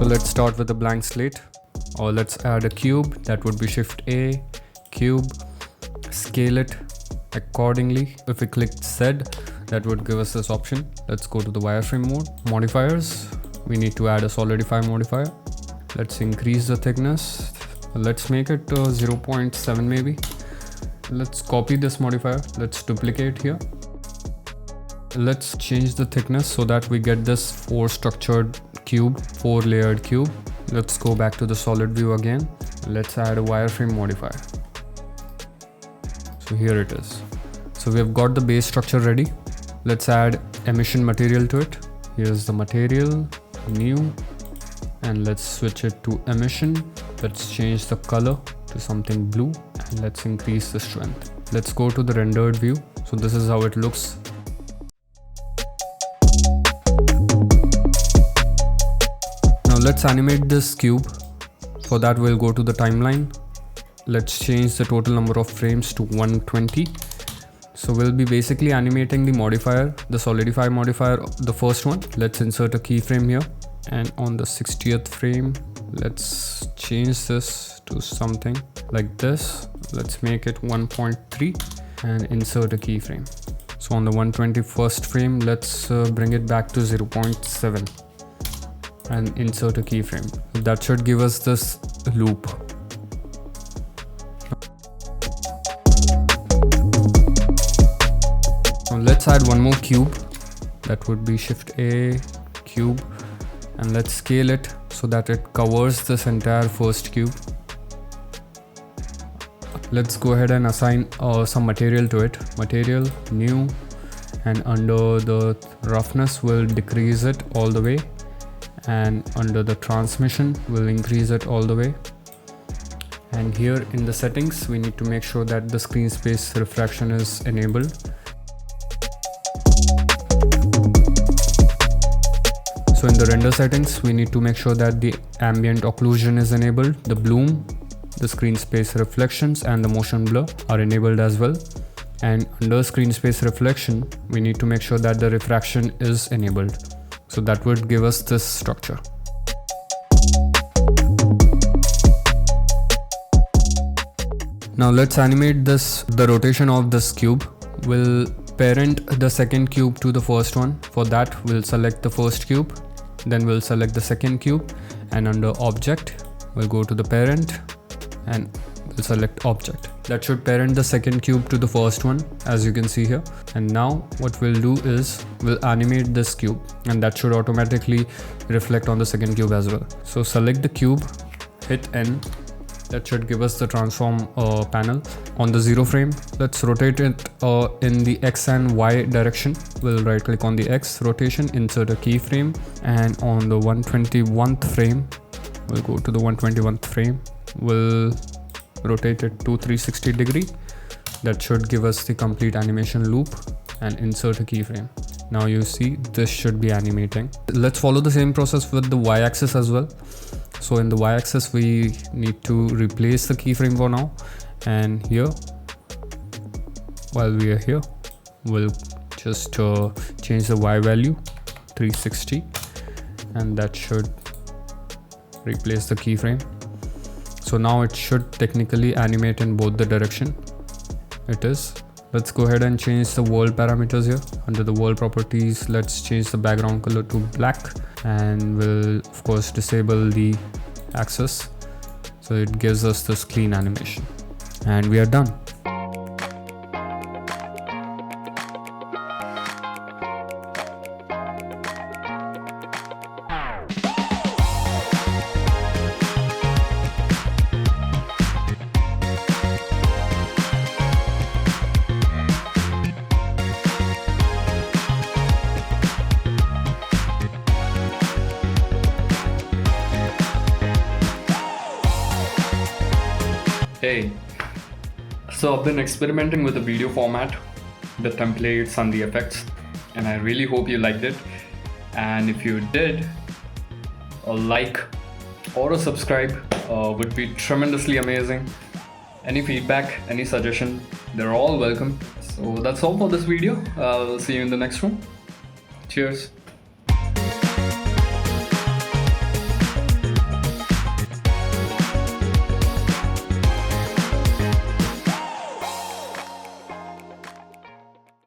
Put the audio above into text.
So let's start with a blank slate, or let's add a cube. That would be Shift A, cube, scale it accordingly. If we click Z, that would give us this option. Let's go to the wireframe mode. Modifiers, we need to add a solidify modifier. Let's increase the thickness. Let's make it 0.7 maybe. Let's copy this modifier. Let's duplicate here. Let's change the thickness so that we get this 4 layered cube. Let's go back to the solid view again. Let's add a wireframe modifier. So here it is. So we have got the base structure ready. Let's add emission material to it. Here's the material, new, and let's switch it to emission. Let's change the color to something blue, and let's increase the strength. Let's go to the rendered view. So this is how it looks. Now let's animate this cube. For that, we'll go to the timeline. Let's change the total number of frames to 120. So we'll be basically animating the modifier, the solidify modifier, the first one. Let's insert a keyframe here, and on the 60th frame, let's change this to something like this. Let's make it 1.3 and insert a keyframe. So on the 121st frame, let's bring it back to 0.7 and insert a keyframe. That should give us this loop. Now let's add one more cube. That would be Shift A, cube, and let's scale it so that it covers this entire first cube. Let's go ahead and assign some material to it. Material, new, and under the roughness we'll decrease it all the way, and under the transmission we'll increase it all the way. And here in the settings, we need to make sure that the screen space refraction is enabled. So in the render settings, we need to make sure that the ambient occlusion is enabled, the bloom, the screen space reflections, and the motion blur are enabled as well. And under screen space reflection, we need to make sure that the refraction is enabled. So that would give us this structure. Now let's animate the rotation of this cube. We'll parent the second cube to the first one. For that, we'll select the first cube. Then we'll select the second cube, and under object, we'll go to the parent and we'll select object. That should parent the second cube to the first one, as you can see here. And now what we'll do is we'll animate this cube, and that should automatically reflect on the second cube as well. So select the cube, hit N. That should give us the transform panel. On the 0 frame, let's rotate it in the X and Y direction. We'll right click on the X rotation, insert a keyframe, and on the 121st frame, we'll go to the 121st frame. We'll rotate it to 360 degree. That should give us the complete animation loop, and insert a keyframe. Now you see this should be animating. Let's follow the same process with the Y-axis as well. So in the Y-axis, we need to replace the keyframe for now. And here, while we are here, we'll just change the Y value 360, and that should replace the keyframe. So now it should technically animate in both the direction. It is. Let's go ahead and change the world parameters here. Under the world properties, let's change the background color to black, and we'll of course disable the axis, so it gives us this clean animation, and we are done. Hey, so I've been experimenting with the video format, the templates and the effects, and I really hope you liked it. And if you did, a like or a subscribe would be tremendously amazing. Any feedback, any suggestion, they're all welcome. So that's all for this video. I'll see you in the next one. Cheers.